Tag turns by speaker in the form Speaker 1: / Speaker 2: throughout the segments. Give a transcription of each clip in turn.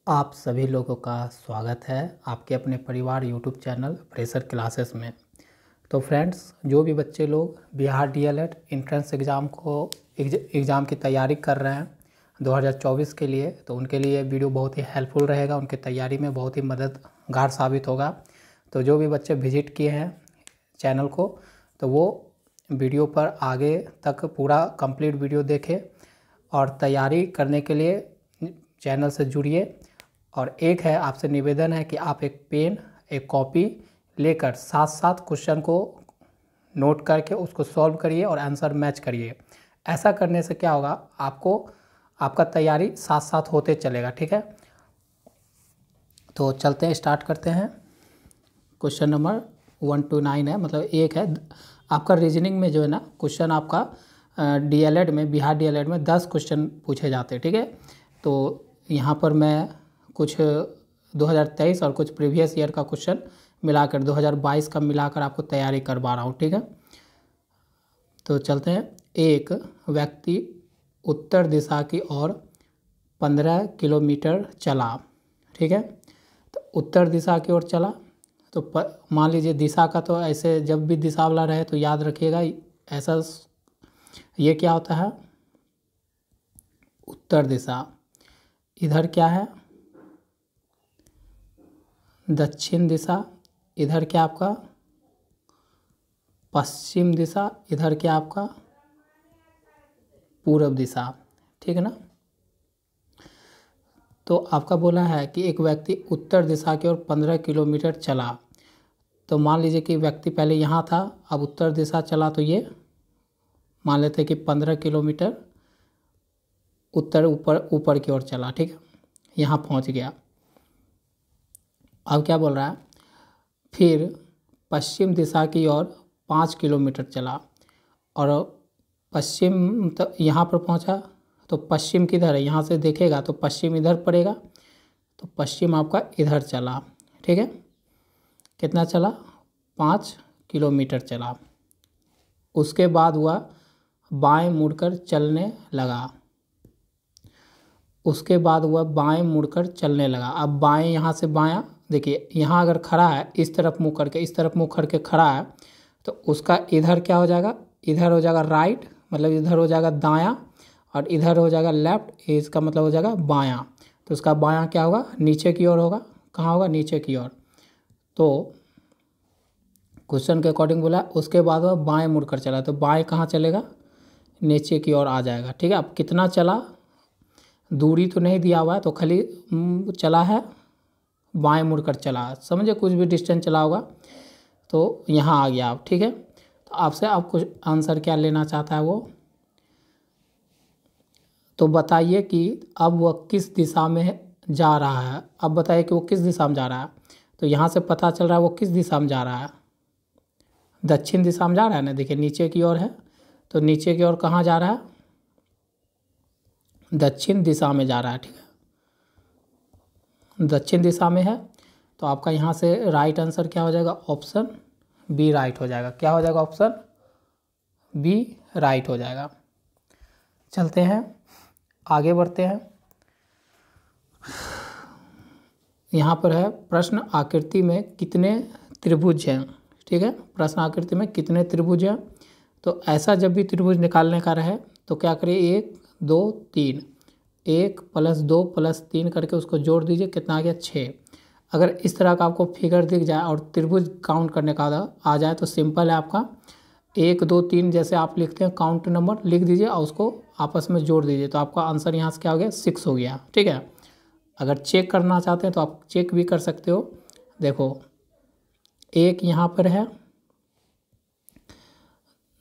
Speaker 1: आप सभी लोगों का स्वागत है आपके अपने परिवार यूट्यूब चैनल फ्रेशर क्लासेस में। तो फ्रेंड्स, जो भी बच्चे लोग Bihar DElEd entrance exam exam की तैयारी कर रहे हैं 2024 के लिए, तो उनके लिए वीडियो बहुत ही हेल्पफुल रहेगा, उनकी तैयारी में बहुत ही मददगार साबित होगा। तो जो भी बच्चे विजिट किए हैं चैनल को, तो वो वीडियो पर आगे तक पूरा कंप्लीट वीडियो देखें और तैयारी करने के लिए चैनल से जुड़िए। और एक है आपसे निवेदन है कि आप एक पेन एक कॉपी लेकर साथ साथ क्वेश्चन को नोट करके उसको सॉल्व करिए और आंसर मैच करिए। ऐसा करने से क्या होगा, आपका तैयारी साथ साथ होते चलेगा। ठीक है, तो चलते हैं, स्टार्ट करते हैं। क्वेश्चन नंबर 1 to 9 है, मतलब एक है आपका रीजनिंग में जो है ना क्वेश्चन आपका डीएलएड में, बिहार डीएलएड में 10 क्वेश्चन पूछे जाते हैं। ठीक है, तो यहाँ पर मैं कुछ 2023 और कुछ प्रीवियस ईयर का क्वेश्चन मिलाकर 2022 का मिलाकर आपको तैयारी करवा रहा हूँ। ठीक है, तो चलते हैं। एक व्यक्ति उत्तर दिशा की ओर 15 किलोमीटर चला। ठीक है, तो उत्तर दिशा की ओर चला, तो मान लीजिए दिशा का, तो ऐसे जब भी दिशा वाला रहे तो याद रखिएगा ऐसा, ये क्या होता है, उत्तर दिशा। इधर क्या है, दक्षिण दिशा। इधर क्या आपका पश्चिम दिशा। इधर क्या आपका पूर्व दिशा। ठीक है ना। तो आपका बोला है कि एक व्यक्ति उत्तर दिशा की ओर 15 किलोमीटर चला। तो मान लीजिए कि व्यक्ति पहले यहाँ था, अब उत्तर दिशा चला, तो ये मान लेते हैं कि 15 किलोमीटर उत्तर ऊपर की ओर चला। ठीक है, यहाँ पहुँच गया। अब क्या बोल रहा है, फिर पश्चिम दिशा की ओर 5 किलोमीटर चला और पश्चिम यहाँ पर पहुँचा। तो पश्चिम किधर है, यहाँ से देखेगा तो पश्चिम इधर पड़ेगा, तो पश्चिम आपका इधर चला। ठीक है, कितना चला, 5 किलोमीटर चला। उसके बाद वह बाएं मुड़कर चलने लगा। उसके बाद वह बाएं मुड़कर चलने लगा। अब बाएं, यहाँ से बायां, देखिए यहाँ अगर खड़ा है इस तरफ मुँह करके, इस तरफ मुँह करके खड़ा है, तो उसका इधर क्या हो जाएगा, इधर हो जाएगा राइट, मतलब इधर हो जाएगा दायां, और इधर हो जाएगा लेफ्ट, इसका मतलब हो जाएगा बायां। तो उसका बायां क्या होगा, नीचे की ओर होगा। कहाँ होगा, नीचे की ओर। तो क्वेश्चन के अकॉर्डिंग बोला, उसके बाद वह बाएं मुड़कर चला, तो बाएं कहाँ चलेगा, नीचे की ओर आ जाएगा। ठीक है, अब कितना चला, दूरी तो नहीं दिया हुआ है, तो खाली चला है, बाएं मुड़कर चला, समझे, कुछ भी डिस्टेंस चला होगा, तो यहाँ आ गया आप। ठीक है, तो आपसे आप कुछ आंसर क्या लेना चाहता है वो, तो बताइए कि अब वह किस दिशा में जा रहा है। अब बताइए कि वो किस दिशा में जा रहा है। तो यहाँ से पता चल रहा है वो किस दिशा में जा रहा है, दक्षिण दिशा में जा रहा है ना। देखिए नीचे की ओर है, तो नीचे की ओर कहाँ जा रहा है, दक्षिण दिशा में जा रहा है। ठीक है, दक्षिण दिशा में है, तो आपका यहाँ से राइट आंसर क्या हो जाएगा, ऑप्शन बी राइट हो जाएगा। क्या हो जाएगा, ऑप्शन बी राइट हो जाएगा। चलते हैं, आगे बढ़ते हैं। यहाँ पर है, प्रश्न आकृति में कितने त्रिभुज हैं। ठीक है, प्रश्न आकृति में कितने त्रिभुज हैं। तो ऐसा जब भी त्रिभुज निकालने का रहे तो क्या करिए, 1 2 3, 1 + 2 + 3 करके उसको जोड़ दीजिए, कितना आ गया, 6। अगर इस तरह का आपको फिगर दिख जाए और त्रिभुज काउंट करने का आ जाए तो सिंपल है आपका, 1 2 3 जैसे आप लिखते हैं काउंट नंबर लिख दीजिए और उसको आपस में जोड़ दीजिए, तो आपका आंसर यहाँ से क्या हो गया, 6 हो गया। ठीक है, अगर चेक करना चाहते हैं तो आप चेक भी कर सकते हो। देखो 1 यहाँ पर है,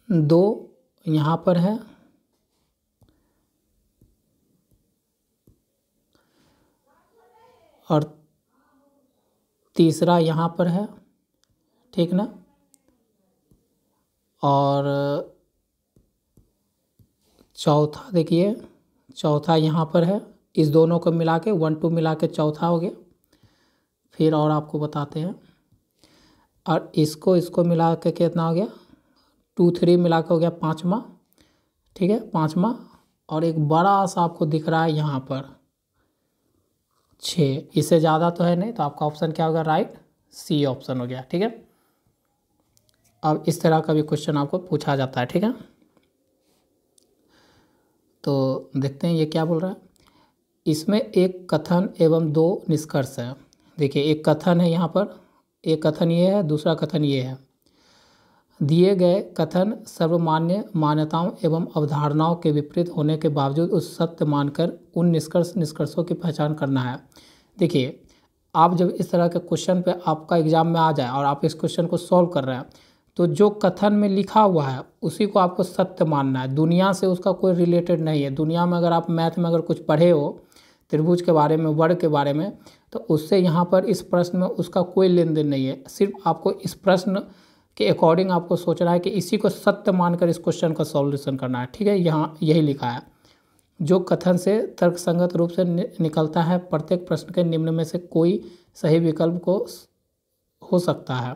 Speaker 1: 2 यहाँ पर है, और तीसरा यहाँ पर है। ठीक ना, और चौथा देखिए, चौथा यहाँ पर है। इस दोनों को मिला के 1 2 मिला के चौथा हो गया। फिर और आपको बताते हैं, और इसको मिला के कितना हो गया, 2 3 मिला के हो गया 5वां। ठीक है, 5वां, और एक बड़ा सा आपको दिख रहा है यहाँ पर 6, इससे ज़्यादा तो है नहीं, तो आपका ऑप्शन क्या होगा? राइट सी ऑप्शन हो गया। ठीक है, अब इस तरह का भी क्वेश्चन आपको पूछा जाता है। ठीक है, तो देखते हैं ये क्या बोल रहा है। इसमें एक कथन एवं 2 निष्कर्ष है। देखिए, एक कथन है यहाँ पर, एक कथन ये है, दूसरा कथन ये है। दिए गए कथन सर्वमान्य मान्यताओं एवं अवधारणाओं के विपरीत होने के बावजूद उस सत्य मानकर उन निष्कर्षों की पहचान करना है। देखिए, आप जब इस तरह के क्वेश्चन पे आपका एग्जाम में आ जाए और आप इस क्वेश्चन को सॉल्व कर रहे हैं, तो जो कथन में लिखा हुआ है उसी को आपको सत्य मानना है। दुनिया से उसका कोई रिलेटेड नहीं है। दुनिया में अगर आप मैथ में अगर कुछ पढ़े हो, त्रिभुज के बारे में, वर्ग के बारे में, तो उससे यहाँ पर इस प्रश्न में उसका कोई लेन देन नहीं है। सिर्फ आपको इस प्रश्न के अकॉर्डिंग आपको सोचना है कि इसी को सत्य मानकर इस क्वेश्चन का सॉल्यूशन करना है। ठीक है, यहाँ यही लिखा है। जो कथन से तर्कसंगत रूप से निकलता है, प्रत्येक प्रश्न के निम्न में से कोई सही विकल्प को हो सकता है।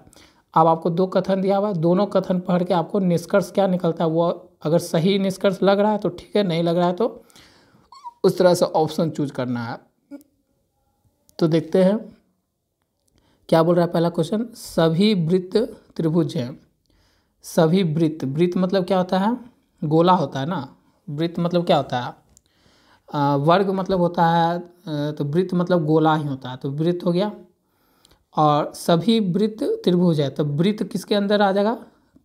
Speaker 1: अब आपको 2 कथन दिया हुआ है, दोनों कथन पढ़ के आपको निष्कर्ष क्या निकलता है, वो अगर सही निष्कर्ष लग रहा है तो ठीक है, नहीं लग रहा है तो उस तरह से ऑप्शन चूज करना है। तो देखते हैं क्या बोल रहा है पहला क्वेश्चन। सभी वृत्त त्रिभुज हैं। सभी वृत्त, वृत्त मतलब क्या होता है? गोला होता है ना। वृत्त मतलब क्या होता है? वर्ग मतलब होता है, तो वृत्त मतलब गोला ही होता है, तो वृत्त हो गया। और सभी वृत्त त्रिभुज है, तो वृत्त किसके अंदर आ जाएगा?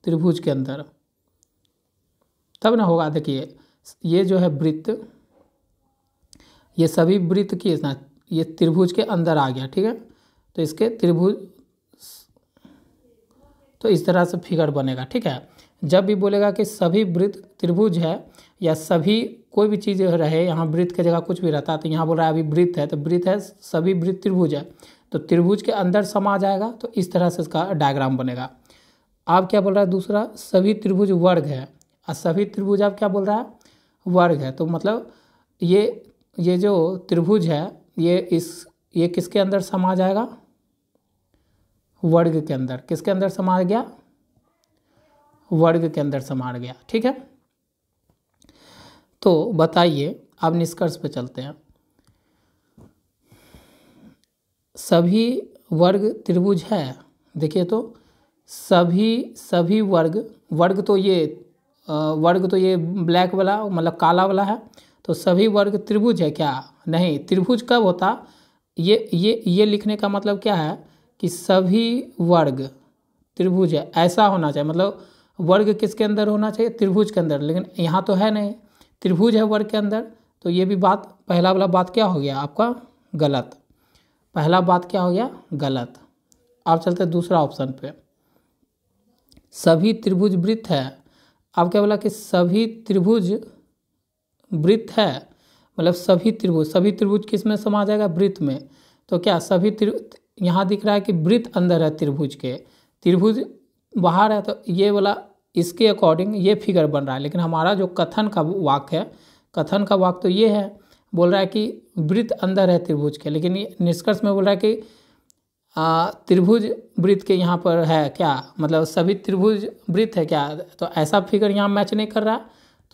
Speaker 1: त्रिभुज के अंदर, तब ना होगा। देखिए, ये जो है वृत्त, ये सभी वृत्त की ना, ये त्रिभुज के अंदर आ गया। ठीक है, तो इसके त्रिभुज, तो इस तरह से फिगर बनेगा। ठीक है, जब भी बोलेगा कि सभी वृत्त त्रिभुज है या सभी कोई भी चीज़ रहे, यहाँ वृत्त की जगह कुछ भी रहता है, तो यहाँ बोल रहा है अभी वृत्त है, तो वृत्त है, सभी वृत्त त्रिभुज है, तो त्रिभुज के अंदर समा जाएगा, तो इस तरह से इसका डायग्राम बनेगा। आप क्या बोल रहा है दूसरा? सभी त्रिभुज वर्ग है, और सभी त्रिभुज आप क्या बोल रहा है? वर्ग है। तो मतलब ये जो त्रिभुज है, ये किसके अंदर समा जाएगा? वर्ग के अंदर। किसके अंदर समा गया? वर्ग के अंदर समा गया। ठीक है, तो बताइए, अब निष्कर्ष पे चलते हैं। सभी वर्ग त्रिभुज है। देखिए, तो सभी वर्ग तो ये ब्लैक वाला मतलब काला वाला है, तो सभी वर्ग त्रिभुज है क्या? नहीं। त्रिभुज कब होता? ये लिखने का मतलब क्या है कि सभी वर्ग त्रिभुज है, ऐसा होना चाहिए। मतलब वर्ग किसके अंदर होना चाहिए? त्रिभुज के अंदर, लेकिन यहाँ तो है नहीं, त्रिभुज है वर्ग के अंदर, तो ये भी बात, पहला वाला बात क्या हो गया आपका? गलत। पहला बात क्या हो गया? गलत। अब चलते दूसरा ऑप्शन पे। सभी त्रिभुज वृत्त है। अब क्या बोला कि सभी त्रिभुज वृत्त है, मतलब सभी त्रिभुज किस में समा जाएगा? वृत्त में। तो क्या सभी यहाँ दिख रहा है कि वृत्त अंदर है त्रिभुज के, त्रिभुज बाहर है, तो ये वाला इसके अकॉर्डिंग ये फिगर बन रहा है। लेकिन हमारा जो कथन का वाक्य है, कथन का वाक्य तो ये है, बोल रहा है कि वृत्त अंदर है त्रिभुज के, लेकिन ये निष्कर्ष में बोल रहा है कि त्रिभुज वृत्त के यहाँ पर है क्या? मतलब सभी त्रिभुज वृत्त है क्या? तो ऐसा फिगर यहाँ मैच नहीं कर रहा,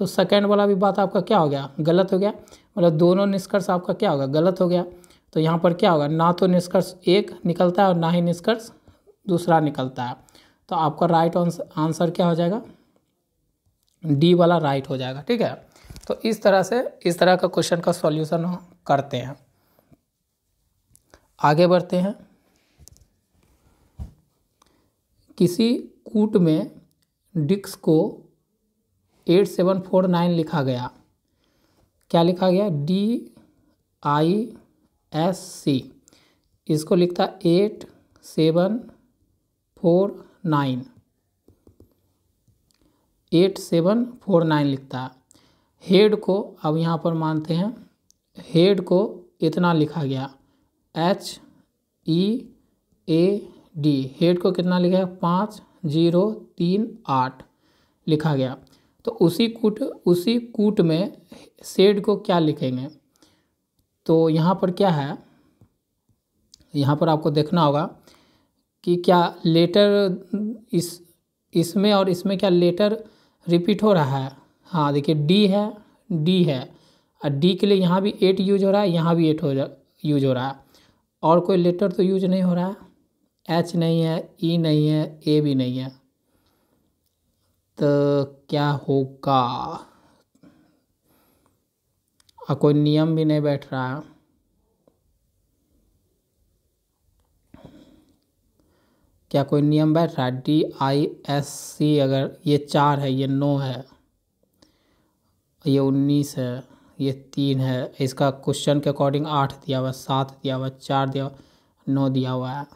Speaker 1: तो सेकंड वाला भी बात आपका क्या हो गया? गलत हो गया। मतलब दोनों निष्कर्ष आपका क्या होगा? गलत हो गया। तो यहाँ पर क्या होगा? ना तो निष्कर्ष एक निकलता है और ना ही निष्कर्ष दूसरा निकलता है। तो आपका राइट आंसर क्या हो जाएगा? डी वाला राइट हो जाएगा। ठीक है, तो इस तरह का क्वेश्चन का सॉल्यूशन हम करते हैं। आगे बढ़ते हैं। किसी कूट में डिस्क को 8749 लिखा गया। क्या लिखा गया? DISC, इसको लिखता 8749 लिखता है। हेड को, अब यहाँ पर मानते हैं हेड को इतना लिखा गया, HEAD, हेड को कितना लिखा है? 5038 लिखा गया। तो उसी कूट में शेड को क्या लिखेंगे? तो यहाँ पर क्या है, यहाँ पर आपको देखना होगा कि क्या लेटर इसमें और इसमें क्या लेटर रिपीट हो रहा है? हाँ, देखिए डी है, और डी के लिए यहाँ भी 8 यूज हो रहा है, यहाँ भी 8 हो यूज हो रहा है, और कोई लेटर तो यूज नहीं हो रहा है। एच नहीं है, ई नहीं है, ए भी नहीं है, तो क्या होगा? और कोई नियम भी नहीं बैठ रहा है। क्या कोई नियम बैठ रहा है? DISC, अगर ये 4 है, ये 9 है, ये 19 है, ये 3 है, इसका क्वेश्चन के अकॉर्डिंग 8 दिया हुआ है, 7 दिया हुआ है, 4 दिया हुआ, 9 दिया हुआ है।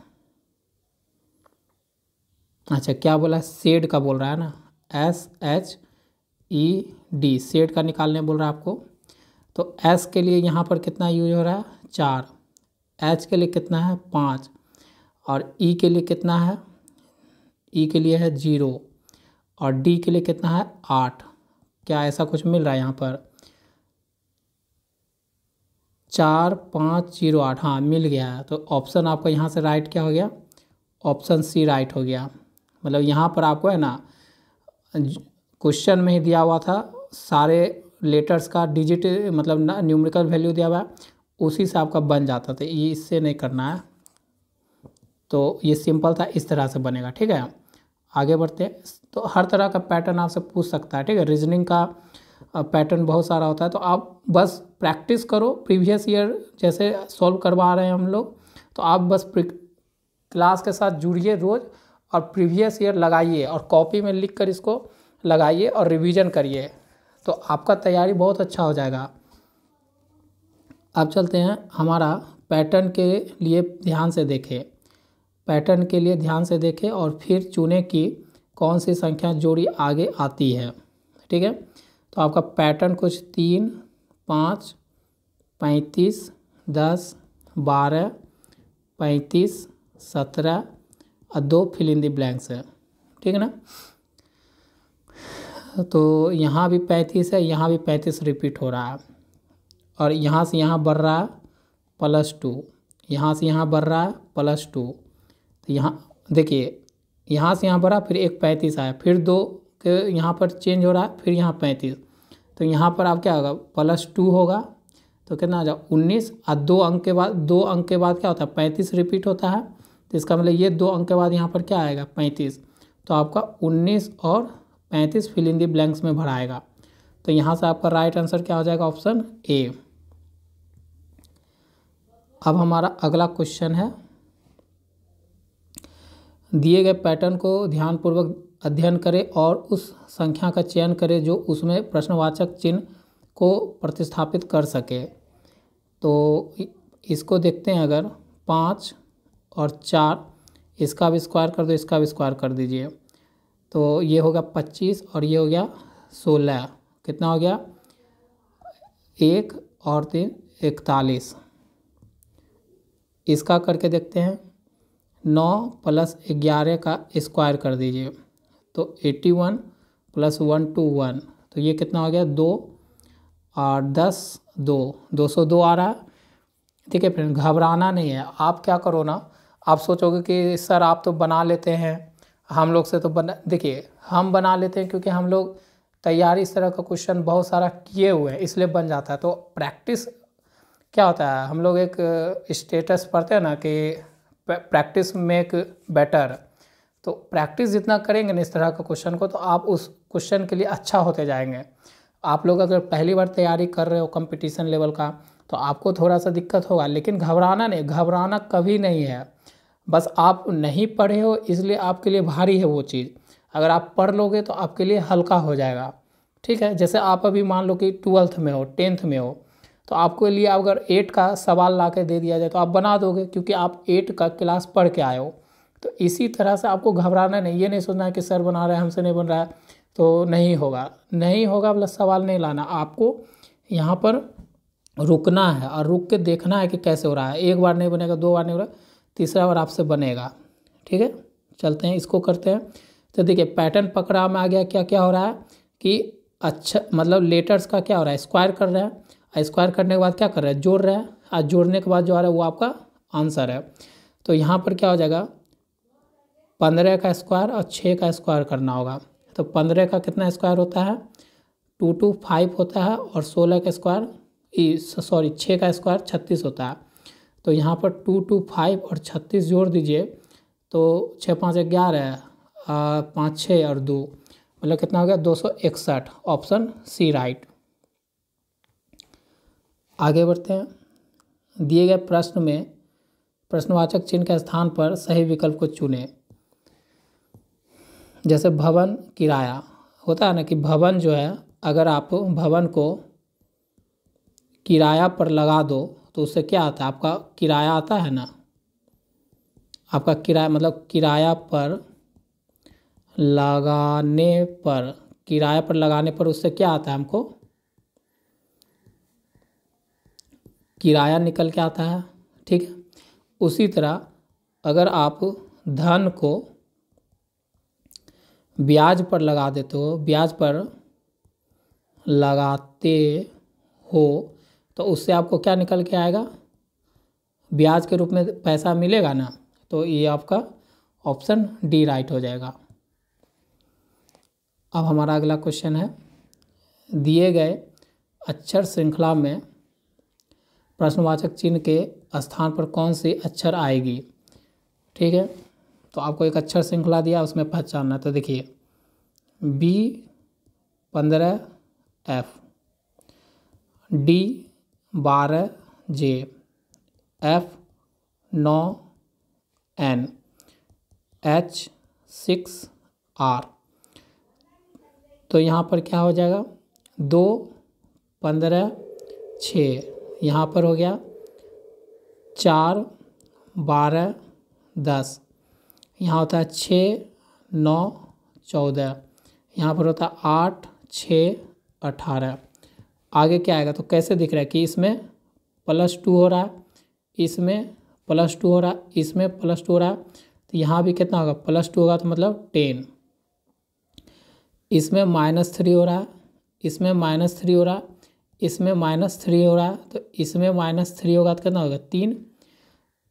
Speaker 1: अच्छा, क्या बोला है? शेड का बोल रहा है ना, SHED, शेड का निकालने बोल रहा है आपको। तो S के लिए यहाँ पर कितना यूज हो रहा है? 4, H के लिए कितना है? 5, और E के लिए कितना है? E के लिए है 0, और D के लिए कितना है? 8। क्या ऐसा कुछ मिल रहा है यहाँ पर? 4 5 0 8, हाँ मिल गया है। तो ऑप्शन आपका यहाँ से राइट क्या हो गया? ऑप्शन सी राइट हो गया। मतलब यहाँ पर आपको है ना, क्वेश्चन में ही दिया हुआ था, सारे लेटर्स का डिजिट मतलब ना न्यूमेरिकल वैल्यू दिया हुआ है, उसी से आपका बन जाता था। ये इससे नहीं करना है, तो ये सिंपल था, इस तरह से बनेगा। ठीक है, आगे बढ़ते हैं। तो हर तरह का पैटर्न आपसे पूछ सकता है। ठीक है, रीजनिंग का पैटर्न बहुत सारा होता है, तो आप बस प्रैक्टिस करो। प्रीवियस ईयर जैसे सॉल्व करवा रहे हैं हम लोग, तो आप बस क्लास के साथ जुड़िए रोज़, और प्रीवियस ईयर लगाइए, और कॉपी में लिख कर इसको लगाइए और रिवीजन करिए, तो आपका तैयारी बहुत अच्छा हो जाएगा। अब चलते हैं, हमारा पैटर्न के लिए ध्यान से देखें, पैटर्न के लिए ध्यान से देखें, और फिर चुनें कि कौन सी संख्या जोड़ी आगे आती है। ठीक है, तो आपका पैटर्न कुछ 3 5 35 10 12 35 17 और 2 फिल इन द ब्लैंक्स है। ठीक है ना, तो यहाँ भी 35 है, यहाँ भी 35 रिपीट हो रहा है, और यहाँ से यहाँ बढ़ रहा है +2, यहाँ से यहाँ बढ़ रहा है +2। तो यहाँ देखिए, यहाँ से यहाँ बढ़ा, फिर एक 35 आया, फिर 2 के यहाँ पर चेंज हो रहा है, फिर यहाँ 35, तो यहाँ पर आप क्या होगा? +2 होगा, तो कितना आ जाए? 19, और 2 अंक के बाद क्या होता है? 35 रिपीट होता है, तो इसका मतलब ये 2 अंक के बाद यहाँ पर क्या आएगा? 35। तो आपका 19 और 35 फिल इन दी ब्लैंक्स में भराएगा। तो यहाँ से आपका राइट आंसर क्या हो जाएगा? Option A. अब हमारा अगला क्वेश्चन है, दिए गए पैटर्न को ध्यानपूर्वक अध्ययन करें और उस संख्या का चयन करें जो उसमें प्रश्नवाचक चिन्ह को प्रतिस्थापित कर सके। तो इसको देखते हैं, अगर 5 और 4, इसका भी स्क्वायर कर दो, इसका भी स्क्वायर कर दीजिए, तो ये होगा 25 और ये हो गया 16, कितना हो गया? 1 और 3 41। इसका करके देखते हैं, 9 + 11 का स्क्वायर कर दीजिए, तो 81 + 1 2 1, तो ये कितना हो गया? 2 और 10 2, 202 आ रहा है। ठीक है फ्रेंड, घबराना नहीं है। आप क्या करो ना, आप सोचोगे कि सर आप तो बना लेते हैं, हम लोग से तो देखिए हम बना लेते हैं क्योंकि हम लोग तैयारी इस तरह का क्वेश्चन बहुत सारा किए हुए हैं, इसलिए बन जाता है। तो प्रैक्टिस क्या होता है, हम लोग एक स्टेटस पढ़ते हैं ना कि प्रैक्टिस मेक बेटर, तो प्रैक्टिस जितना करेंगे ना इस तरह का क्वेश्चन को, तो आप उस क्वेश्चन के लिए अच्छा होते जाएंगे। आप लोग अगर पहली बार तैयारी कर रहे हो कंपटीशन लेवल का, तो आपको थोड़ा सा दिक्कत होगा, लेकिन घबराना नहीं, घबराना कभी नहीं है। बस आप नहीं पढ़े हो इसलिए आपके लिए भारी है वो चीज़, अगर आप पढ़ लोगे तो आपके लिए हल्का हो जाएगा। ठीक है, जैसे आप अभी मान लो कि 12th में हो, 10th में हो, तो आपके लिए अगर 8 का सवाल ला के दे दिया जाए तो आप बना दोगे, क्योंकि आप 8 का क्लास पढ़ के आए हो। तो इसी तरह से आपको घबराना नहीं, ये नहीं सोचना है कि सर बना रहे हैं हमसे नहीं बन रहा है तो नहीं होगा, नहीं होगा प्लस सवाल नहीं लाना। आपको यहाँ पर रुकना है और रुक के देखना है कि कैसे हो रहा है। एक बार नहीं बनेगा, 2 बार नहीं हो रहा, तीसरा बार आपसे बनेगा। ठीक है, चलते हैं इसको करते हैं। तो देखिए पैटर्न पकड़ा में आ गया, क्या क्या हो रहा है कि अच्छा मतलब लेटर्स का क्या हो रहा है? स्क्वायर कर रहे हैं, स्क्वायर करने के बाद क्या कर रहे हैं? जोड़ रहे हैं, और जोड़ने के बाद जो आ रहा है वो आपका आंसर है। तो यहाँ पर क्या हो जाएगा? 15 का स्क्वायर और 6 का स्क्वायर करना होगा। तो 15 का कितना स्क्वायर होता है? 2 2 5 होता है, और 16 का स्क्वायर 6 का स्क्वायर 36 होता है। तो यहाँ पर 2 2 5 और 36 जोड़ दीजिए तो 6 5 11, 5 6 और 2 मतलब कितना हो गया 261। Option C right. आगे बढ़ते हैं। दिए गए प्रश्न में प्रश्नवाचक चिन्ह के स्थान पर सही विकल्प को चुनें। जैसे भवन किराया होता है ना कि भवन जो है, अगर आप भवन को किराया पर लगा दो तो उससे क्या आता है, आपका किराया आता है ना, आपका किराया मतलब किराया पर लगाने पर, किराया पर लगाने पर उससे क्या आता है, हमको किराया निकल के आता है। ठीक है, उसी तरह अगर आप धन को ब्याज पर लगा देते हो, ब्याज पर लगाते हो तो उससे आपको क्या निकल के आएगा, ब्याज के रूप में पैसा मिलेगा ना। तो ये आपका ऑप्शन डी राइट हो जाएगा। अब हमारा अगला क्वेश्चन है, दिए गए अक्षर श्रृंखला में प्रश्नवाचक चिन्ह के स्थान पर कौन सी अक्षर आएगी। ठीक है, तो आपको एक अक्षर श्रृंखला दिया, उसमें पहचानना। तो देखिए B15 F, D12 J, F9 N, H6 R। तो यहाँ पर क्या हो जाएगा, 2 15 6, यहाँ पर हो गया 4 12 10, यहाँ होता है 6 9 14, यहाँ पर होता है 8 6 18। आगे क्या आएगा, तो कैसे दिख रहा है कि इसमें +2 हो रहा है, इसमें +2 हो रहा है, इसमें +2 हो रहा है, तो यहाँ भी कितना होगा, +2 होगा तो मतलब 10। इसमें -3 हो रहा है, इसमें -3 हो रहा है, इसमें -3 हो रहा है, तो इसमें -3 होगा तो कितना होगा 3।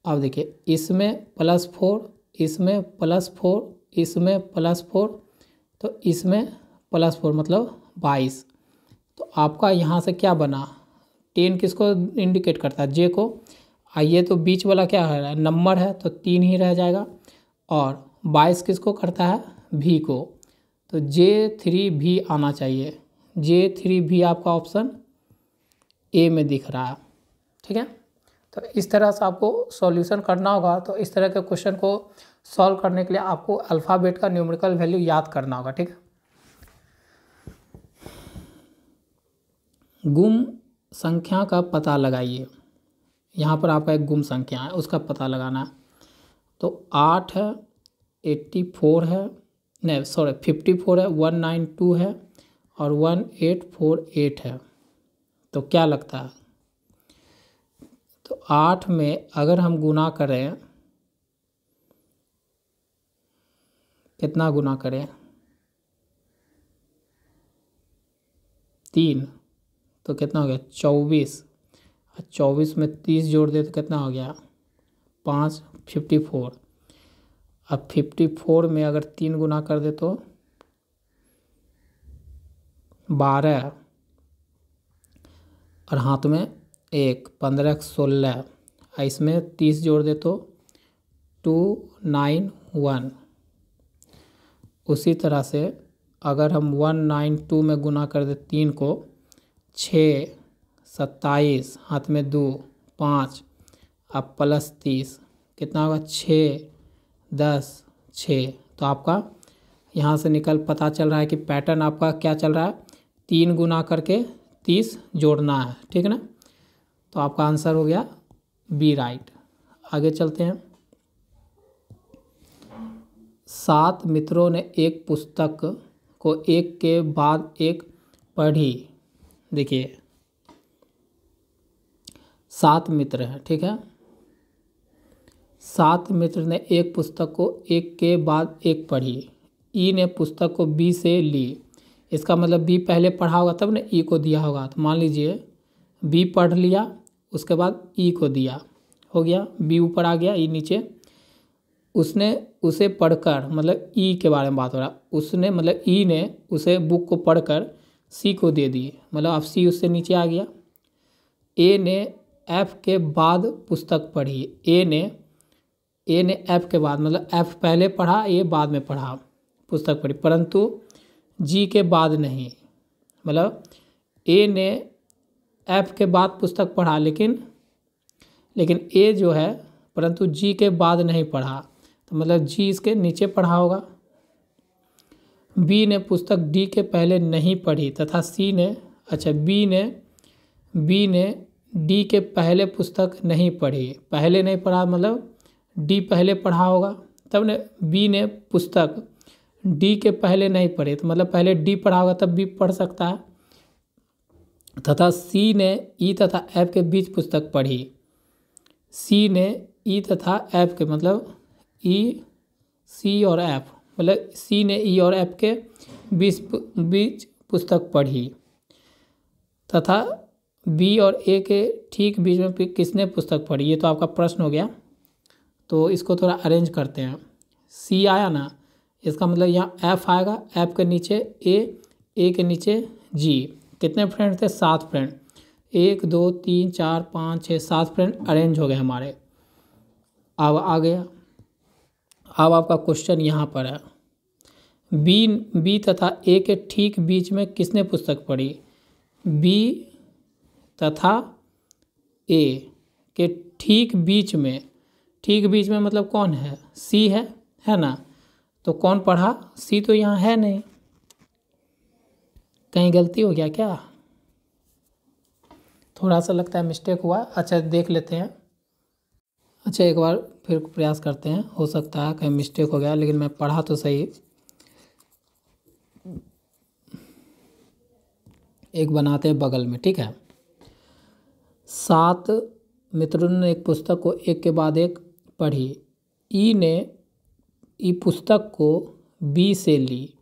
Speaker 1: अब देखिए इसमें +4, इसमें +4, इसमें +4, तो इसमें +4 मतलब 22। तो आपका यहाँ से क्या बना, 10 किसको इंडिकेट करता है, जे को। आइए तो बीच वाला क्या है, नंबर है, तो 3 ही रह जाएगा। और 22 किसको करता है, भी को, तो J3V आना चाहिए। J3V आपका ऑप्शन ए में दिख रहा है। ठीक है, तो इस तरह से आपको सॉल्यूशन करना होगा। तो इस तरह के क्वेश्चन को सॉल्व करने के लिए आपको अल्फ़ाबेट का न्यूमेरिकल वैल्यू याद करना होगा। ठीक है, गुम संख्या का पता लगाइए। यहाँ पर आपका एक गुम संख्या है, उसका पता लगाना है। तो 8 है, 84 है, नहीं सॉरी 54 है, 192 है और 1848 है। तो क्या लगता है, तो 8 में अगर हम गुना करें, कितना गुना करें, 3, तो कितना हो गया 24। 24 में 30 जोड़ दे तो कितना हो गया 5, 54। अब 54 में अगर 3 गुना कर दे तो 12 और हाथ में 1, 15 16। इसमें 30 जोड़ दे तो 291। उसी तरह से अगर हम 192 में गुना कर दे 3 को, 6 27, हाथ में 2 5, अब +30 कितना होगा 6 10 6। तो आपका यहाँ से निकल पता चल रहा है कि पैटर्न आपका क्या चल रहा है, 3 गुना करके 30 जोड़ना है। ठीक है ना, तो आपका आंसर हो गया बी राइट। आगे चलते हैं। 7 मित्रों ने एक पुस्तक को एक के बाद एक पढ़ी। देखिए 7 मित्र हैं, ठीक है, 7 मित्र ने एक पुस्तक को एक के बाद एक पढ़ी। ई ने पुस्तक को बी से ली। इसका मतलब बी पहले पढ़ा होगा तब ने ई को दिया होगा। तो मान लीजिए बी पढ़ लिया, उसके बाद ई को दिया, हो गया, बी ऊपर आ गया, ई नीचे। उसने उसे पढ़कर, मतलब ई के बारे में बात हो रहा, उसने मतलब ई ने उसे बुक को पढ़कर सी को दे दी, मतलब अब सी उससे नीचे आ गया। ए ने एफ के बाद पुस्तक पढ़ी। ए ने एफ के बाद, मतलब एफ पहले पढ़ा, ए बाद में पढ़ा, पुस्तक पढ़ी, परंतु जी के बाद नहीं। मतलब ए ने एफ के बाद पुस्तक पढ़ा, लेकिन ए जो है परंतु जी के बाद नहीं पढ़ा, तो मतलब जी इसके नीचे पढ़ा होगा। बी ने पुस्तक डी के पहले नहीं पढ़ी तथा सी ने, अच्छा बी ने डी के पहले पुस्तक नहीं पढ़ी। पहले नहीं पढ़ा मतलब डी पहले पढ़ा होगा, तब ने बी ने पुस्तक डी के पहले नहीं पढ़ी, तो मतलब पहले डी पढ़ा होगा तब बी पढ़ सकता है। तथा सी ने ई तथा एफ के बीच पुस्तक पढ़ी। सी ने ई तथा एफ के, मतलब ई, सी और एफ, मतलब सी ने ई और एफ के बीच पुस्तक पढ़ी। तथा बी और ए के ठीक बीच में किसने पुस्तक पढ़ी, ये तो आपका प्रश्न हो गया। तो इसको थोड़ा अरेंज करते हैं। सी आया ना, इसका मतलब यहाँ एफ आएगा, एफ के नीचे ए के नीचे जी। कितने फ्रेंड थे? 7 फ्रेंड। 1 2 3 4 5 6 7 फ्रेंड अरेंज हो गए हमारे। अब आ गया, अब आपका क्वेश्चन यहाँ पर है, बी तथा ए के ठीक बीच में किसने पुस्तक पढ़ी? बी तथा ए के ठीक बीच में मतलब कौन है? सी है ना। तो कौन पढ़ा? सी तो यहाँ है नहीं, कहीं गलती हो गया क्या? थोड़ा सा लगता है मिस्टेक हुआ। अच्छा देख लेते हैं। अच्छा एक बार फिर प्रयास करते हैं, हो सकता है कहीं मिस्टेक हो गया, लेकिन मैं पढ़ा तो सही। एक बनाते हैं बगल में, ठीक है। 7 मित्रों ने एक पुस्तक को एक के बाद एक पढ़ी। ई ने ई पुस्तक को बी से ली,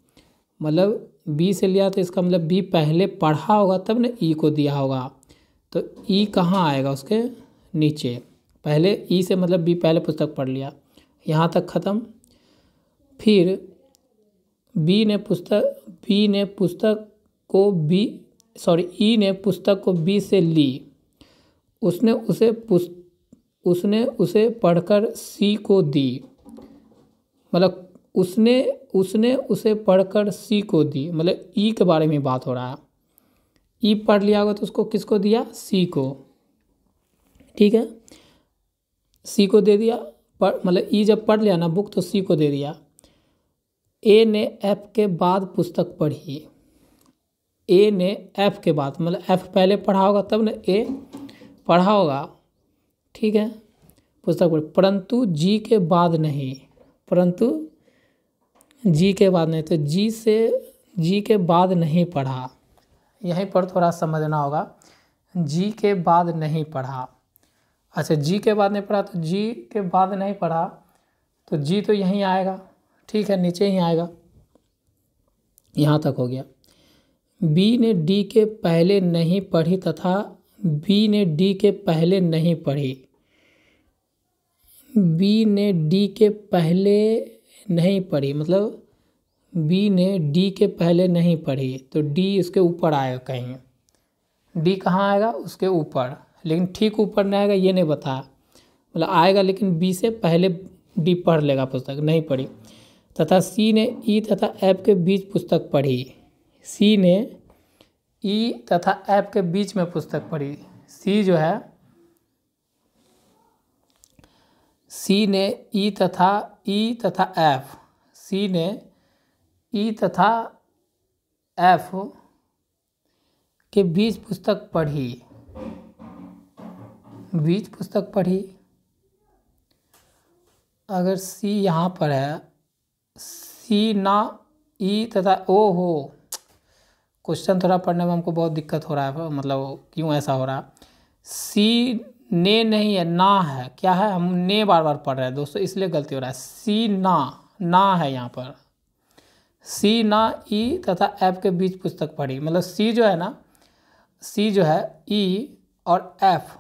Speaker 1: मतलब बी से लिया तो इसका मतलब बी पहले पढ़ा होगा तब ने ई को दिया होगा। तो ई कहाँ आएगा? उसके नीचे। पहले ई से मतलब बी पहले पुस्तक पढ़ लिया, यहाँ तक ख़त्म। फिर ई ने पुस्तक को बी से ली। उसने उसे पढ़कर सी को दी, मतलब उसने उसे पढ़कर सी को दी, मतलब ई के बारे में बात हो रहा है। ई पढ़ लिया होगा तो उसको किसको दिया? सी को, ठीक है। सी को दे दिया, मतलब ई जब पढ़ लिया ना बुक तो सी को दे दिया। ए ने एफ के बाद पुस्तक पढ़ी। ए ने एफ के बाद, मतलब एफ पहले पढ़ा होगा तब ने ए पढ़ा होगा, ठीक है, पुस्तक पढ़ी, परंतु जी के बाद नहीं। तो जी के बाद नहीं पढ़ा। यहीं पर थोड़ा समझना होगा, जी के बाद नहीं पढ़ा। अच्छा जी के बाद नहीं पढ़ा, तो जी के बाद नहीं पढ़ा तो जी तो यहीं आएगा, ठीक है, नीचे ही आएगा। यहाँ तक हो गया। बी ने डी के पहले नहीं पढ़ी तथा बी ने डी के पहले नहीं पढ़ी। बी ने डी के पहले नहीं पढ़ी, मतलब बी ने डी के पहले नहीं पढ़ी, तो डी उसके ऊपर आएगा कहीं। डी कहाँ आएगा? उसके ऊपर, लेकिन ठीक ऊपर नहीं आएगा ये नहीं बताया, मतलब आएगा लेकिन बी से पहले डी पढ़ लेगा, पुस्तक नहीं पढ़ी। तथा सी ने ई तथा एफ के बीच पुस्तक पढ़ी। सी ने ई तथा एफ के बीच में पुस्तक पढ़ी। सी जो है, सी ने ई तथा एफ, सी ने ई तथा एफ के बीच पुस्तक पढ़ी। अगर सी यहाँ पर है, सी ना ई तथा ओ हो, क्वेश्चन थोड़ा पढ़ने में हमको बहुत दिक्कत हो रहा है, मतलब क्यों ऐसा हो रहा है। सी ने नहीं है, ना है, क्या है? हम ने बार बार पढ़ रहे हैं दोस्तों, इसलिए गलती हो रहा है। सी ना है यहाँ पर। सी ना ई तथा एफ के बीच पुस्तक पढ़ी, मतलब सी जो है ई और एफ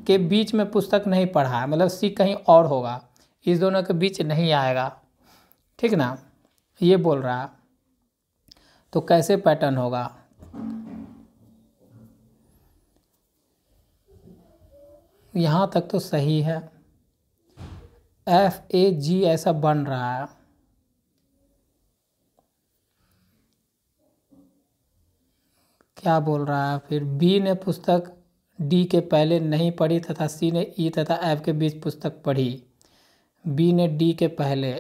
Speaker 1: के बीच में पुस्तक नहीं पढ़ा है, मतलब सी कहीं और होगा, इस दोनों के बीच नहीं आएगा, ठीक ना, ये बोल रहा है। तो कैसे पैटर्न होगा? यहाँ तक तो सही है, FAG ऐसा बन रहा है। क्या बोल रहा है फिर? B ने पुस्तक D के पहले नहीं पढ़ी तथा C ने E तथा F के बीच पुस्तक पढ़ी। B ने D के पहले,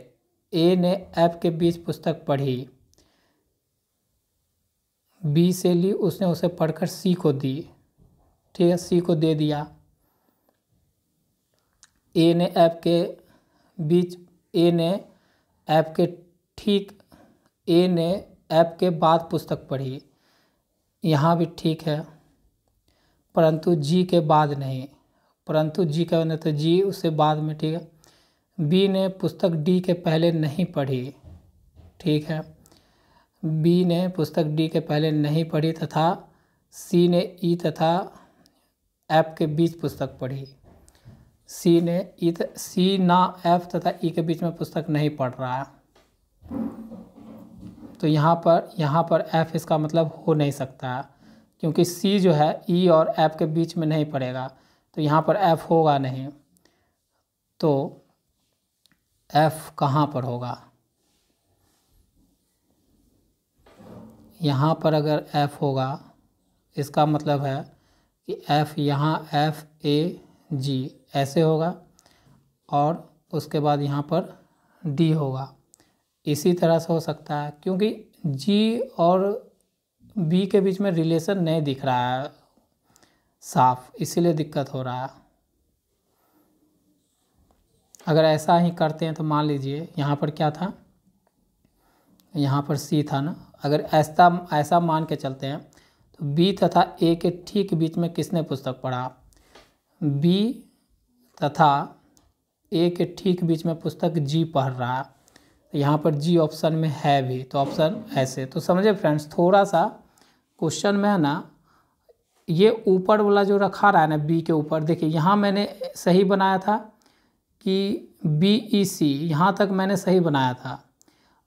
Speaker 1: A ने F के बीच पुस्तक पढ़ी, B से ली, उसने उसे पढ़कर C को दी। ठीक है, C को दे दिया। A ने F के बीच, A ने F के ठीक, A ने F के बाद पुस्तक पढ़ी, यहाँ भी ठीक है, परंतु G के बाद नहीं, परंतु G का मतलब तो G उससे बाद में। ठीक है, B ने पुस्तक D के पहले नहीं पढ़ी। ठीक है, B ने पुस्तक D के पहले नहीं पढ़ी तथा C ने E तथा F के बीच पुस्तक पढ़ी। C ना F तथा E के बीच में पुस्तक नहीं पढ़ रहा है, तो यहाँ पर F इसका मतलब हो नहीं सकता है, क्योंकि C जो है E और F के बीच में नहीं पड़ेगा, तो यहाँ पर F होगा नहीं। तो F कहाँ पर होगा? यहाँ पर अगर F होगा, इसका मतलब है कि F यहाँ FAG ऐसे होगा और उसके बाद यहाँ पर D होगा। इसी तरह से हो सकता है, क्योंकि G और B के बीच में रिलेशन नहीं दिख रहा है साफ, इसीलिए दिक्कत हो रहा है। अगर ऐसा ही करते हैं तो मान लीजिए यहाँ पर क्या था, यहाँ पर C था ना, अगर ऐसा मान के चलते हैं तो B तथा A के ठीक बीच में किसने पुस्तक पढ़ा? B तथा A के ठीक बीच में पुस्तक G पढ़ रहा है, तो यहाँ पर G ऑप्शन में है भी, तो ऑप्शन ऐसे। तो समझे फ्रेंड्स, थोड़ा सा क्वेश्चन में है ना, ये ऊपर वाला जो रखा रहा है ना B के ऊपर, देखिए यहाँ मैंने सही बनाया था कि BEC, यहाँ तक मैंने सही बनाया था,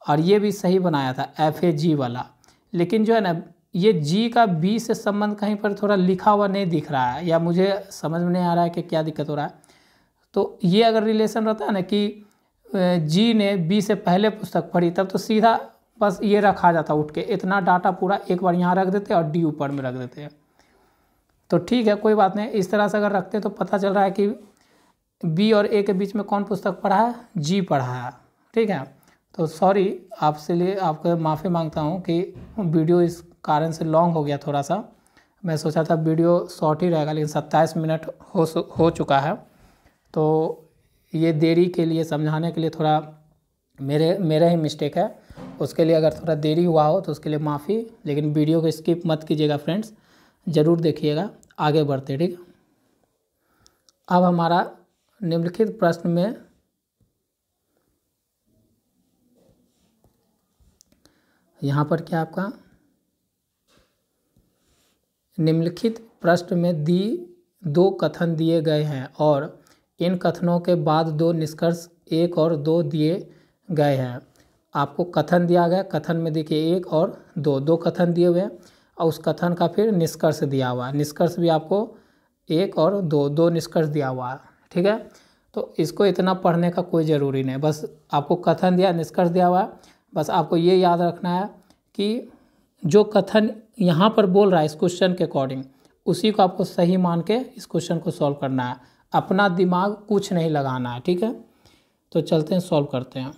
Speaker 1: और ये भी सही बनाया था FAG वाला, लेकिन जो है ना ये G का B से संबंध कहीं पर थोड़ा लिखा हुआ नहीं दिख रहा है, या मुझे समझ में नहीं आ रहा है कि क्या दिक्कत हो रहा है। तो ये अगर रिलेशन रहता है ना कि G ने B से पहले पुस्तक पढ़ी, तब तो सीधा बस ये रखा जाता उठ के, इतना डाटा पूरा एक बार यहाँ रख देते और D ऊपर में रख देते हैं, तो ठीक है, कोई बात नहीं। इस तरह से अगर रखते तो पता चल रहा है कि B और A के बीच में कौन पुस्तक पढ़ा है? G पढ़ा है। ठीक है, तो सॉरी आपसे लिए आपको माफ़ी मांगता हूँ कि वीडियो इस कारण से लॉन्ग हो गया थोड़ा सा। मैं सोचा था वीडियो शॉर्ट ही रहेगा, लेकिन 27 मिनट हो चुका है, तो ये देरी के लिए, समझाने के लिए थोड़ा मेरा ही मिस्टेक है। उसके लिए अगर थोड़ा देरी हुआ हो तो उसके लिए माफ़ी, लेकिन वीडियो को स्किप मत कीजिएगा फ्रेंड्स, ज़रूर देखिएगा। आगे बढ़ते, ठीक। अब हमारा निम्नलिखित प्रश्न में यहाँ पर क्या आपका निम्नलिखित प्रश्न में दो कथन दिए गए हैं और इन कथनों के बाद दो निष्कर्ष 1 और 2 दिए गए हैं। आपको कथन दिया गया, कथन में देखिए 1 और 2 कथन दिए हुए हैं और उस कथन का फिर निष्कर्ष दिया हुआ है। निष्कर्ष भी आपको 1 और 2 निष्कर्ष दिया हुआ है, ठीक है। तो इसको इतना पढ़ने का कोई ज़रूरी नहीं, बस आपको कथन दिया, निष्कर्ष दिया हुआ है, बस आपको ये याद रखना है कि जो कथन यहाँ पर बोल रहा है इस क्वेश्चन के अकॉर्डिंग, उसी को आपको सही मान के इस क्वेश्चन को सॉल्व करना है, अपना दिमाग कुछ नहीं लगाना है, ठीक है। तो चलते हैं, सॉल्व करते हैं।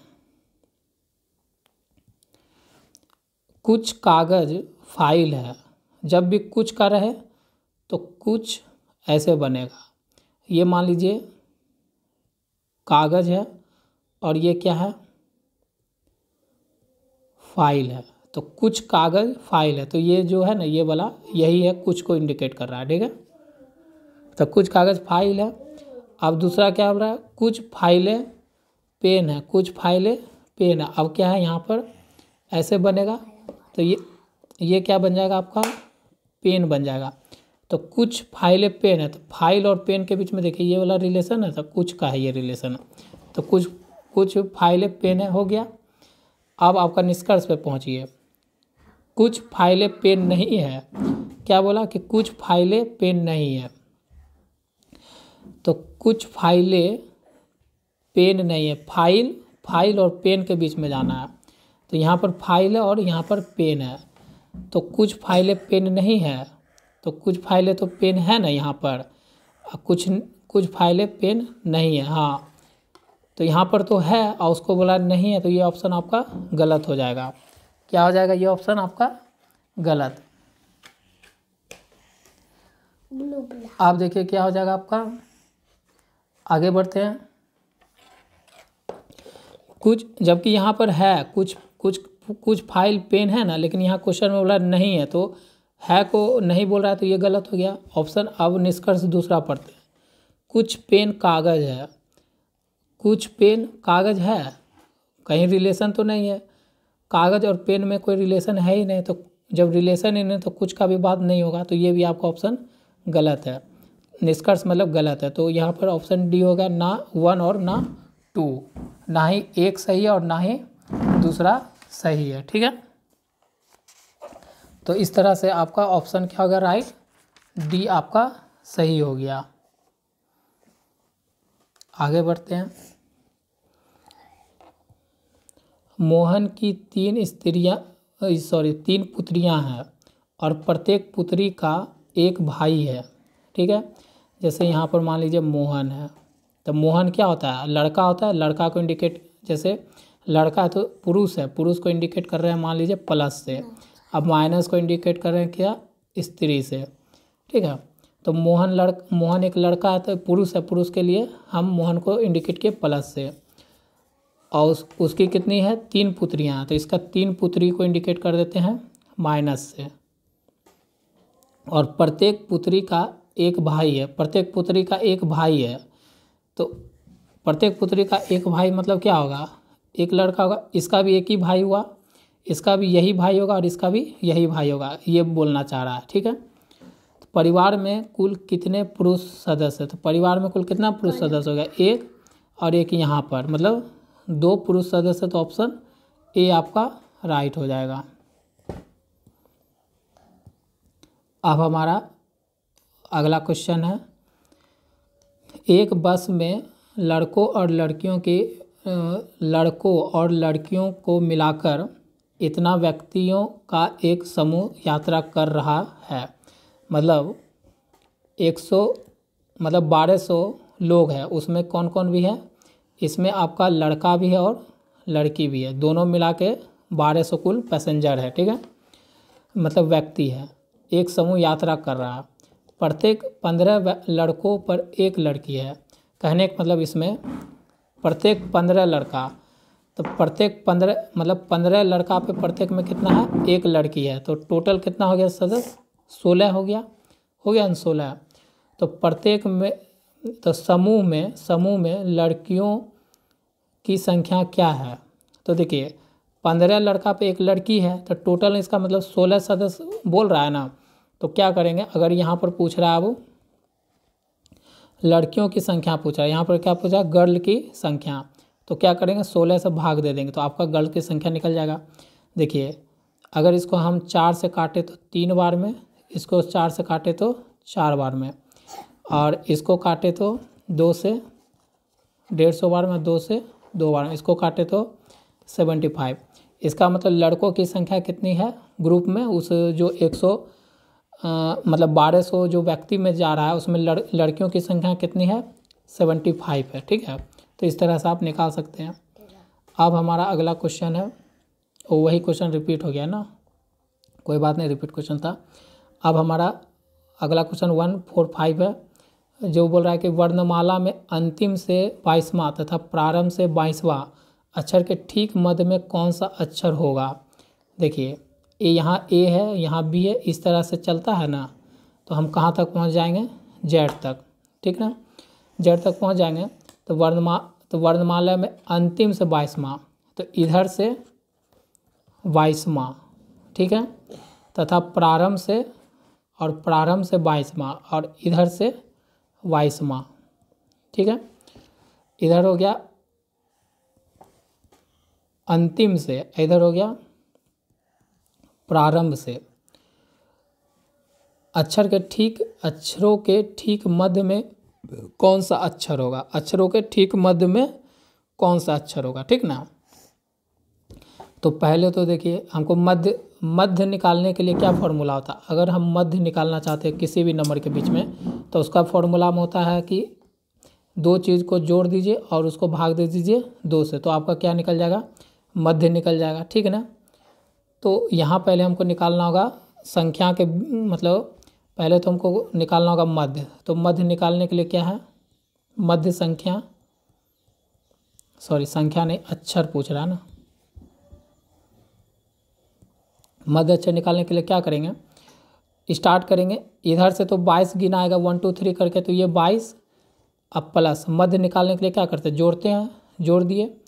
Speaker 1: कुछ कागज फाइल है, जब भी कुछ का रहे तो कुछ ऐसे बनेगा। ये मान लीजिए कागज है और ये क्या है? फाइल है। तो कुछ कागज फाइल है, तो ये जो है ना, ये वाला यही है, कुछ को इंडिकेट कर रहा है, ठीक है। तो कुछ कागज फाइल है। अब दूसरा क्या हो रहा है? कुछ फाइलें पेन है, कुछ फाइलें पेन है। अब क्या है यहाँ पर? ऐसे बनेगा, तो ये क्या बन जाएगा आपका? पेन बन जाएगा। तो कुछ फाइलें पेन है, तो फाइल और पेन के बीच में देखिए ये वाला रिलेशन है, तो कुछ का है ये रिलेशन, तो कुछ फाइलें पेन है, हो गया। अब आपका निष्कर्ष पे पहुँचिए। कुछ फाइलें पेन नहीं है, क्या बोला कि कुछ फाइलें पेन नहीं है। तो कुछ फाइलें पेन नहीं है, फाइल और पेन के बीच में जाना है। तो यहाँ पर फाइल है और यहाँ पर पेन है, तो कुछ फाइलें पेन नहीं है, तो कुछ फाइलें तो पेन है ना यहाँ पर, कुछ फाइलें पेन नहीं है। हाँ, तो यहाँ पर तो है और उसको बोला नहीं है, तो ये ऑप्शन आपका गलत हो जाएगा। क्या हो जाएगा? ये ऑप्शन आपका गलत। आप देखिए क्या हो जाएगा आपका। आगे बढ़ते हैं। कुछ, जबकि यहाँ पर है कुछ फाइल पेन है ना, लेकिन यहाँ क्वेश्चन में बोला नहीं है, तो है को नहीं बोल रहा है, तो ये गलत हो गया ऑप्शन। अब निष्कर्ष दूसरा पढ़ते हैं। कुछ पेन कागज है, कुछ पेन कागज है, कहीं रिलेशन तो नहीं है, कागज और पेन में कोई रिलेशन है ही नहीं, तो जब रिलेशन ही नहीं तो कुछ का भी बात नहीं होगा, तो ये भी आपका ऑप्शन गलत है। निष्कर्ष मतलब गलत है, तो यहाँ पर ऑप्शन डी होगा, ना 1 और ना 2, ना ही एक सही है और ना ही दूसरा सही है। ठीक है, तो इस तरह से आपका ऑप्शन क्या होगा? राइट, डी आपका सही हो गया। आगे बढ़ते हैं। मोहन की 3 पुत्रियां हैं और प्रत्येक पुत्री का एक भाई है। ठीक है, जैसे यहाँ पर मान लीजिए मोहन है, तो मोहन क्या होता है? लड़का होता है। लड़का को इंडिकेट, जैसे लड़का है तो पुरुष है, पुरुष को इंडिकेट कर रहे हैं मान लीजिए प्लस से, अब माइनस को इंडिकेट कर रहे हैं क्या? स्त्री से। ठीक है, तो मोहन एक लड़का है तो पुरुष है, पुरुष के लिए हम मोहन को इंडिकेट किए प्लस से, और उसकी कितनी है? 3 पुत्रियां हैं, तो इसका 3 पुत्री को इंडिकेट कर देते हैं माइनस से। और प्रत्येक पुत्री का एक भाई है, प्रत्येक पुत्री का एक भाई है, तो प्रत्येक पुत्री का एक भाई मतलब क्या होगा? एक लड़का होगा, इसका भी एक ही भाई हुआ, इसका भी यही भाई होगा और इसका भी यही भाई होगा, ये बोलना चाह रहा है। ठीक है, तो परिवार में कुल कितने पुरुष सदस्य है? तो परिवार में कुल कितना पुरुष सदस्य हो गया? 1 और 1 यहाँ पर, मतलब 2 पुरुष सदस्य, तो ऑप्शन ए आपका राइट हो जाएगा। अब हमारा अगला क्वेश्चन है, एक बस में लड़कों और लड़कियों को मिलाकर इतना व्यक्तियों का एक समूह यात्रा कर रहा है, मतलब 1200 लोग हैं, उसमें कौन कौन भी है? इसमें आपका लड़का भी है और लड़की भी है, दोनों मिला के 1200 कुल पैसेंजर है। ठीक है, मतलब व्यक्ति है, एक समूह यात्रा कर रहा है, प्रत्येक 15 लड़कों पर एक लड़की है। कहने का मतलब इसमें प्रत्येक 15 लड़का, तो प्रत्येक 15 मतलब 15 लड़का पे प्रत्येक में कितना है? एक लड़की है, तो टोटल कितना हो गया सदस्य? 16 हो गया ना 16। तो प्रत्येक में, तो समूह में लड़कियों की संख्या क्या है? तो देखिए 15 लड़का पे एक लड़की है, तो टोटल इसका मतलब 16 सदस्य बोल रहा है ना। तो क्या करेंगे, अगर यहाँ पर पूछ रहा है वो लड़कियों की संख्या पूछ रहा है, यहाँ पर क्या पूछा? गर्ल की संख्या, तो क्या करेंगे? 16 से भाग दे देंगे, तो आपका गर्ल की संख्या निकल जाएगा। देखिए अगर इसको हम 4 से काटे तो 3 बार में, इसको 4 से काटे तो 4 बार में, और इसको काटे तो 2 से 150 बार में, 2 से 2 बार में, इसको काटे तो 75। इसका मतलब लड़कों की संख्या कितनी है ग्रुप में? उस जो 1200 जो व्यक्ति में जा रहा है उसमें लड़कियों की संख्या कितनी है? 75 है। ठीक है, तो इस तरह से आप निकाल सकते हैं। अब हमारा अगला क्वेश्चन है, वही क्वेश्चन रिपीट हो गया ना, कोई बात नहीं, रिपीट क्वेश्चन था। अब हमारा अगला क्वेश्चन 145 है, जो बोल रहा है कि वर्णमाला में अंतिम से 22वां तथा प्रारंभ से 22वां अक्षर के ठीक मध्य में कौन सा अक्षर होगा? देखिए यहाँ ए है, यहाँ बी है, इस तरह से चलता है ना, तो हम कहाँ तक पहुँच जाएंगे? जेड तक। ठीक ना, जेड तक पहुँच जाएंगे। तो वर्णमाला में अंतिम से 22वां, तो इधर से 22वां, ठीक है, तथा प्रारंभ से 22वां और इधर से 22वां। ठीक है, इधर हो गया अंतिम से, इधर हो गया प्रारंभ से। अक्षरों के ठीक मध्य में कौन सा अक्षर होगा, अक्षरों के ठीक मध्य में कौन सा अक्षर होगा, ठीक ना। तो पहले तो देखिए हमको मध्य निकालने के लिए क्या फॉर्मूला होता है, अगर हम मध्य निकालना चाहते हैं किसी भी नंबर के बीच में तो उसका फॉर्मूला में होता है कि दो चीज़ को जोड़ दीजिए और उसको भाग दे दीजिए 2 से, तो आपका क्या निकल जाएगा, मध्य निकल जाएगा, ठीक है ना। तो यहाँ पहले हमको निकालना होगा संख्या के, मतलब पहले तो हमको निकालना होगा मध्य, तो मध्य निकालने के लिए क्या है, मध्य संख्या, सॉरी संख्या नहीं अक्षर पूछ रहा है ना, मध्य अक्षर निकालने के लिए क्या करेंगे, स्टार्ट करेंगे इधर से, तो 22 गिना आएगा 1 2 3 करके, तो ये 22, अब प्लस मध्य निकालने के लिए क्या करते हैं, जोड़ते हैं, जोड़ दिए,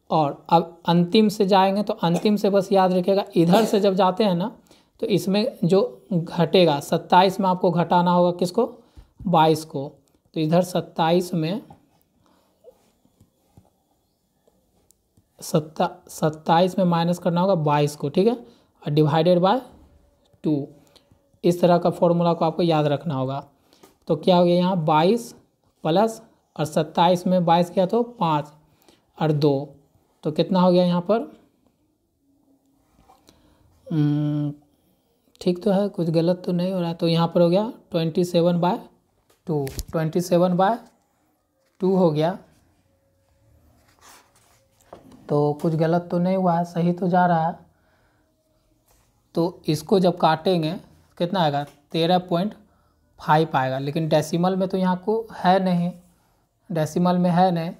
Speaker 1: और अब अंतिम से जाएंगे तो अंतिम से बस याद रखिएगा इधर से जब जाते हैं ना तो इसमें जो घटेगा 27 में आपको घटाना होगा किसको, 22 को, तो इधर 27 में 27 में माइनस करना होगा 22 को, ठीक है, और डिवाइडेड बाय 2, इस तरह का फॉर्मूला को आपको याद रखना होगा। तो क्या हो गया यहाँ 22 प्लस और 27 में 22 किया तो 5 और 2, तो कितना हो गया यहाँ पर, ठीक तो है, कुछ गलत तो नहीं हो रहा है, तो यहाँ पर हो गया 27/2, 27/2 हो गया, तो कुछ गलत तो नहीं हुआ है, सही तो जा रहा है। तो इसको जब काटेंगे कितना आएगा, 13.5 आएगा, लेकिन डेसिमल में तो यहाँ को है नहीं, डेसिमल में है नहीं,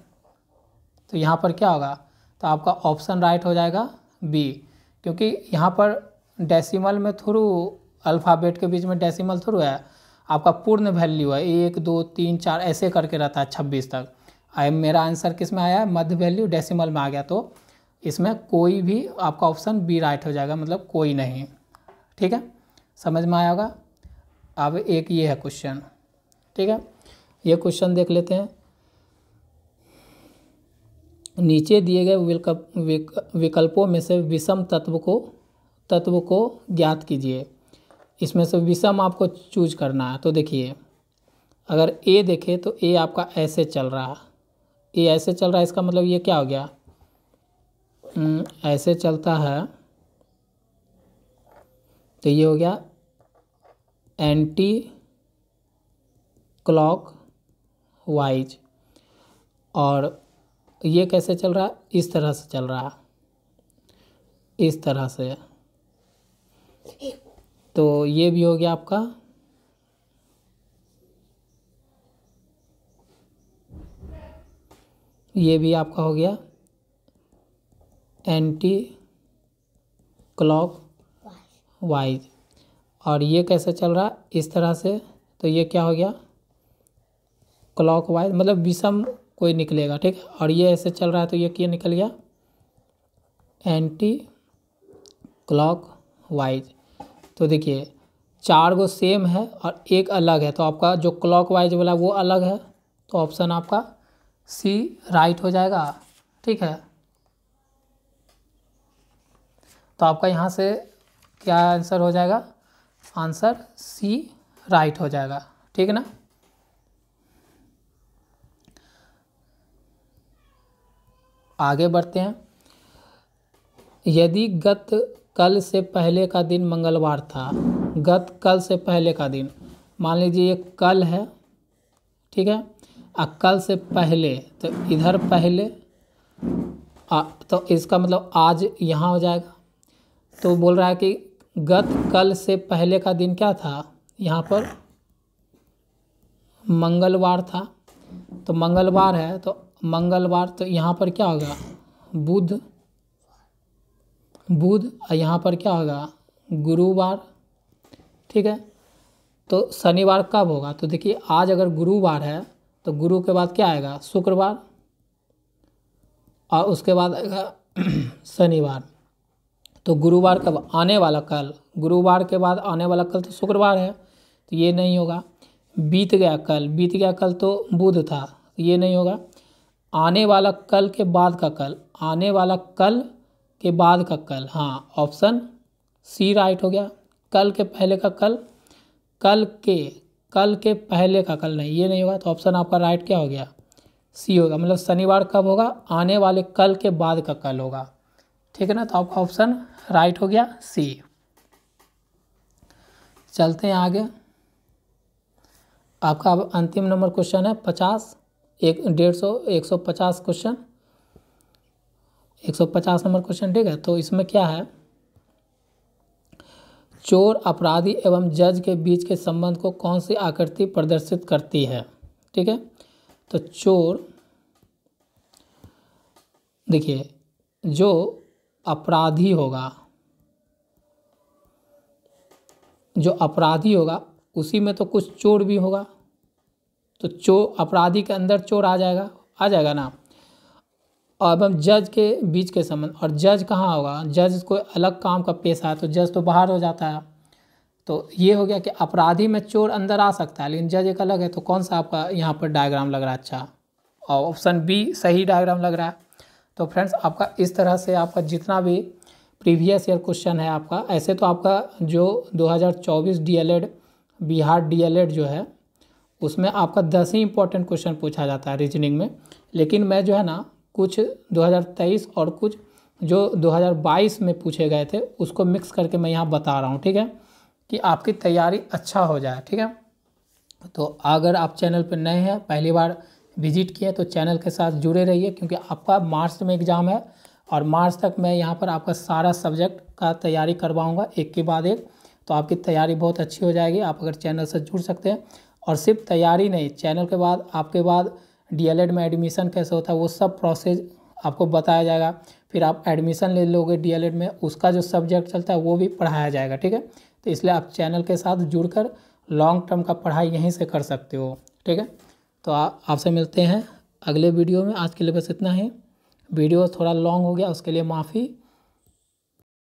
Speaker 1: तो यहाँ पर क्या होगा, तो आपका ऑप्शन राइट हो जाएगा बी, क्योंकि यहाँ पर डेसिमल में थोड़ू अल्फ़ाबेट के बीच में डेसिमल थोड़ू है, आपका पूर्ण वैल्यू है 1 2 3 4 ऐसे करके रहता है 26 तक। मेरा आंसर किस में आया है, मध्य वैल्यू डेसिमल में आ गया, तो इसमें कोई भी आपका ऑप्शन बी राइट हो जाएगा, मतलब कोई नहीं, ठीक है, समझ में आया होगा। अब एक ये है क्वेश्चन, ठीक है, ये क्वेश्चन देख लेते हैं। नीचे दिए गए विकल्पों में से विषम तत्व को ज्ञात कीजिए, इसमें से विषम आपको चूज करना है। तो देखिए अगर ए देखें तो ए आपका ऐसे चल रहा है, ए ऐसे चल रहा है, इसका मतलब ये क्या हो गया, ऐसे चलता है, तो ये हो गया एंटी क्लॉक वाइज, और ये कैसे चल रहा है, इस तरह से चल रहा है, इस तरह से, तो ये भी हो गया आपका ये भी आपका हो गया एंटी क्लॉक वाइज, और ये कैसे चल रहा है, इस तरह से, तो ये क्या हो गया क्लॉक वाइज, मतलब विषम कोई निकलेगा, ठीक है, और ये ऐसे चल रहा है तो ये क्या निकल गया एंटी क्लॉक वाइज। तो देखिए 4 गो सेम है और एक अलग है, तो आपका जो क्लॉक वाइज वाला वो अलग है, तो ऑप्शन आपका सी राइट हो जाएगा, ठीक है। तो आपका यहाँ से क्या आंसर हो जाएगा, आंसर सी राइट हो जाएगा, ठीक है ना। आगे बढ़ते हैं। यदि गत कल से पहले का दिन मंगलवार था, गत कल से पहले का दिन, मान लीजिए ये कल है, ठीक है, कल से पहले, तो इधर पहले तो इसका मतलब आज यहाँ हो जाएगा। तो बोल रहा है कि गत कल से पहले का दिन क्या था, यहाँ पर मंगलवार था, तो मंगलवार है, तो मंगलवार, तो यहाँ पर क्या होगा बुध, और यहाँ पर क्या होगा गुरुवार, ठीक है। तो शनिवार कब होगा, तो देखिए आज अगर गुरुवार है तो गुरु के बाद क्या आएगा शुक्रवार, और उसके बाद आएगा शनिवार। तो गुरुवार कब, आने वाला कल, गुरुवार के बाद आने वाला कल तो शुक्रवार है, तो ये नहीं होगा। बीत गया कल तो बुध था, तो ये नहीं होगा। आने वाला कल के बाद का कल, आने वाला कल के बाद का कल, हाँ ऑप्शन सी राइट हो गया। कल के पहले का कल, कल के कल के पहले का कल नहीं, ये नहीं होगा। तो ऑप्शन आपका राइट क्या हो गया, सी होगा। मतलब शनिवार कब होगा, आने वाले कल के बाद का कल होगा, ठीक है ना। तो आपका ऑप्शन राइट हो गया सी। चलते हैं आगे। आपका अब अंतिम नंबर क्वेश्चन है 50, 150 क्वेश्चन, 150 नंबर क्वेश्चन, ठीक है। तो इसमें क्या है, चोर, अपराधी एवं जज के बीच के संबंध को कौन सी आकृति प्रदर्शित करती है, ठीक है। तो चोर, देखिए जो अपराधी होगा, जो अपराधी होगा उसी में तो कुछ चोर भी होगा, तो चोर अपराधी के अंदर चोर आ जाएगा ना। और एवं जज के बीच के संबंध, और जज कहाँ होगा, जज कोई अलग काम का पेशा है, तो जज तो बाहर हो जाता है। तो ये हो गया कि अपराधी में चोर अंदर आ सकता है लेकिन जज एक अलग है। तो कौन सा आपका यहाँ पर डायग्राम लग रहा है, अच्छा, और ऑप्शन बी सही डायग्राम लग रहा है। तो फ्रेंड्स आपका इस तरह से आपका जितना भी प्रीवियस ईयर क्वेश्चन है आपका, ऐसे तो आपका जो 2024 डीएलएड बिहार डीएलएड जो है उसमें आपका 10 ही इंपॉर्टेंट क्वेश्चन पूछा जाता है रीजनिंग में, लेकिन मैं जो है ना कुछ 2023 और कुछ जो 2022 में पूछे गए थे उसको मिक्स करके मैं यहाँ बता रहा हूँ, ठीक है, कि आपकी तैयारी अच्छा हो जाए, ठीक है। तो अगर आप चैनल पर नए हैं, पहली बार विजिट किए, तो चैनल के साथ जुड़े रहिए, क्योंकि आपका मार्च में एग्ज़ाम है और मार्च तक मैं यहाँ पर आपका सारा सब्जेक्ट का तैयारी करवाऊँगा एक के बाद एक। तो आपकी तैयारी बहुत अच्छी हो जाएगी आप अगर चैनल से जुड़ सकते हैं। और सिर्फ तैयारी नहीं, चैनल के बाद आपके बाद डीएलएड में एडमिशन कैसे होता है वो सब प्रोसेस आपको बताया जाएगा। फिर आप एडमिशन ले लोगे डीएलएड में, उसका जो सब्जेक्ट चलता है वो भी पढ़ाया जाएगा, ठीक है। तो इसलिए आप चैनल के साथ जुड़कर लॉन्ग टर्म का पढ़ाई यहीं से कर सकते हो, ठीक है। तो आपसे मिलते हैं अगले वीडियो में। आज के लिए बस इतना ही, वीडियो थोड़ा लॉन्ग हो गया उसके लिए माफ़ी।